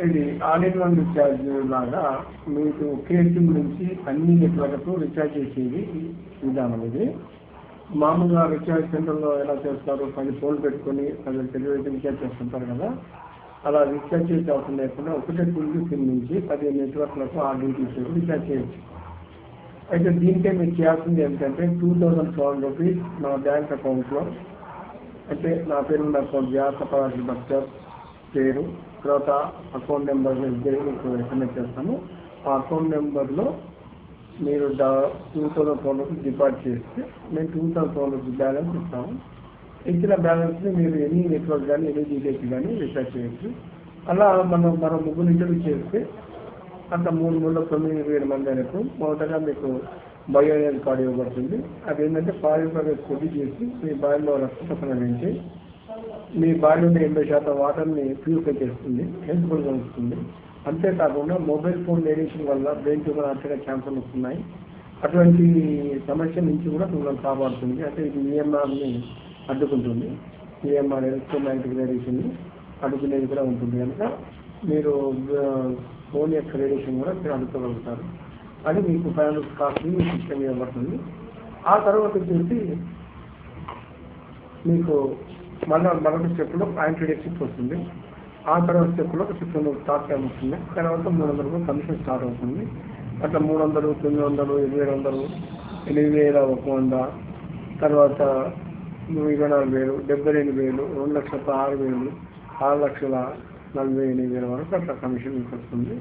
ఇది all in one recharge లాగా మీకు ఒకే సిమ్ నుంచి అన్ని నెట్వర్క్లకు రీఛార్జ్ చేసేది విధానం. ఇది మామూలుగా రీఛార్జ్ సెంటర్లో ఎలా చేస్తారు, 10 ఫోన్లు పెట్టుకొని 10 తెలివైతే రీఛార్జ్ చేస్తుంటారు కదా, అలా రీఛార్జ్ చేసే అవసరం లేకుండా ఒకటే సిమ్ నుంచి 10 నెట్వర్క్లకు RDTC రీఛార్జ్ చేయొచ్చు. అయితే దీనికే మీరు చేయాల్సింది ఏంటంటే 2,400 రూపీస్ నా బ్యాంక్ అకౌంట్లో, అంటే నా పేరు ఉన్న అకౌంట్ వ్యాసపరాజు భక్తర్ పేరు, తర్వాత అకౌంట్ నెంబర్ మీకు ఎస్ఎంఎస్ చేస్తాము. ఆ అకౌంట్ నెంబర్లో మీరు 2,400 రూపీస్ డిపాజిట్ చేస్తే మేము 2,400 రూపీస్ బ్యాలెన్స్ ఇస్తాము. ఇచ్చిన బ్యాలెన్స్ని మీరు ఎన్ని నెట్వర్క్ కానీ ఎన్ని డీటెయిల్స్ కానీ రీఛార్జ్ చేయొచ్చు. అలా మనం మరో 3 ఇంటర్వ్యూ చేస్తే అంత 3,9,000 మంది అయినట్టు మొదటగా మీకు బయో కార్డు ఇవ్వబడుతుంది. అదేంటంటే పారిశ్రామిక శుద్ధి చేసి మీ బాడీలో రక్తపసన పెంచి మీ బాడీ ఉండే 80% వాటర్ని ప్యూరిఫై చేస్తుంది, హెల్త్ఫుల్గా ఉంచుతుంది. అంతేకాకుండా మొబైల్ ఫోన్ రేడియేషన్ వల్ల బ్రెయిన్ ట్యూమర్, హార్ట్ క్యాన్సర్లు వస్తున్నాయి. అటువంటి సమస్య నుంచి కూడా మిమ్మల్ని కాపాడుతుంది. అంటే ఇది EMRని అడ్డుకుంటుంది. EMR ఎలక్ట్రోమాగ్నెటిక్ రేడియేషన్ని అడ్డుకునేది కూడా ఉంటుంది కనుక మీరు ఫోన్ యొక్క రేడియేషన్ కూడా మీరు అడ్డుకోగలుగుతారు. అది మీకు 500 కాస్ట్ సిస్టమ్ ఇవ్వబడుతుంది. ఆ తర్వాత వచ్చేసి మీకు మరొక స్టెప్లో యాంటీడెక్సిప్ వస్తుంది. ఆ తర్వాత స్టెప్లో 600 స్టార్ట్ టైం వస్తుంది. తర్వాత 300 రూపాయలు కమిషన్ స్టార్ట్ అవుతుంది. అట్లా 300, 900, 700, 8,100, తర్వాత 24,000, 78,000, 2,06,000, 6,48,000 వరకు అట్లా కమిషన్ మీకు వస్తుంది.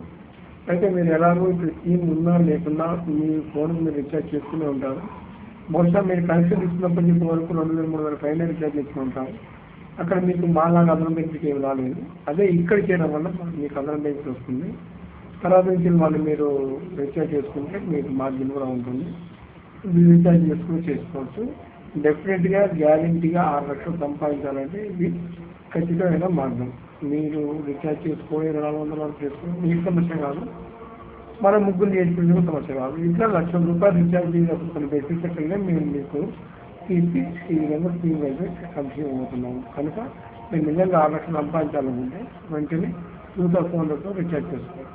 అయితే మీరు ఎలాగో ఇప్పుడు స్కీమ్ ఉన్నా లేకున్నా మీ ఫోన్ మీరు రీఛార్జ్ చేసుకునే ఉంటారు. బహుశా మీరు కనెక్షన్ ఇస్తున్నప్పటి నుంచి వరకు 2,000-3,000 పైన రీఛార్జ్ చేసుకుని ఉంటారు. అక్కడ మీకు మాలాగా అదనం బెనిఫిట్ ఏమి రాలేదు. అదే ఇక్కడ చేయడం వల్ల మీకు అదనం బెనిఫిట్ వస్తుంది. తర్వాత నుంచి వాళ్ళు మీరు రీఛార్జ్ చేసుకుంటే మీకు మార్జిన్ కూడా ఉంటుంది. మీరు రీఛార్జ్ చేసుకుని చేసుకోవచ్చు. డెఫినెట్గా గ్యారెంటీగా 6 లక్షలు సంపాదించాలంటే ఇది ఖచ్చితమైన మార్గం. మీరు రీఛార్జ్ చేసుకొని 400 వరకు చేసుకుని మీకు సమస్య కాదు, మన ముగ్గురు చేసుకునే సమస్య కాదు. ఇట్లా ₹1,00,000 రీఛార్జ్ కొన్ని బెనిఫిట్స్ ఎక్కడనే మేము మీకు తీసి ఈ విధంగా స్కీమ్ అయితే కంటిన్యూ అవుతున్నాము. కనుక మేము నిజంగా 6 లక్షలు సంపాదించాలనుకుంటే వెంటనే 2,400 రీఛార్జ్ చేసుకోవాలి.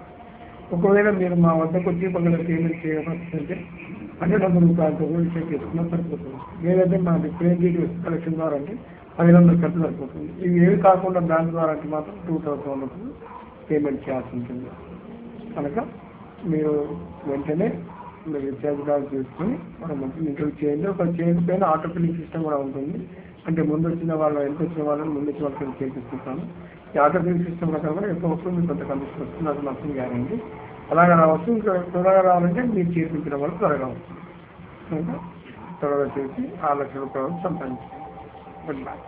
ఒకవేళ మీరు మా వద్దకు వచ్చి పక్కన పేమెంట్ చేయవలసింటే ₹100 రీఛార్జ్ చేసుకున్నా సరిపోతుంది. లేదంటే మా క్రెడిట్ కలెక్షన్ ద్వారా అంటే 1,500 ఖర్చు సరిపోతుంది. ఇవి ఏవి కాకుండా బ్యాంక్ ద్వారా అంటే మాత్రం 2,400 పేమెంట్ చేయాల్సి ఉంటుంది. కనుక మీరు వెంటనే మీరు రీఛార్జ్ కార్డు చేసుకొని మనం ఇంటర్వ్యూ చేయండి. ఒక చేయకపోయినా ఆటో ఫిల్లింగ్ సిస్టమ్ కూడా ఉంటుంది. అంటే ముందు వచ్చిన వాళ్ళు ఎంత వచ్చిన వాళ్ళని ముందు వచ్చిన వాళ్ళకి చేపిస్తుంటాను. ఈ ఆటో ఫిల్లింగ్ సిస్టమ్ ప్రకారం కూడా ఎక్కువ వస్తుంది, మీకు కొంత కమిషన్ వస్తుంది. అది మాత్రం గ్యారంటీ. అలాగే రావచ్చు. ఇంకా త్వరగా రావాలంటే మీరు చేపించడం వల్ల త్వరగా వస్తుంది. త్వరగా చేసి ₹6 లక్షలు సంపాదించాలి. Good bye.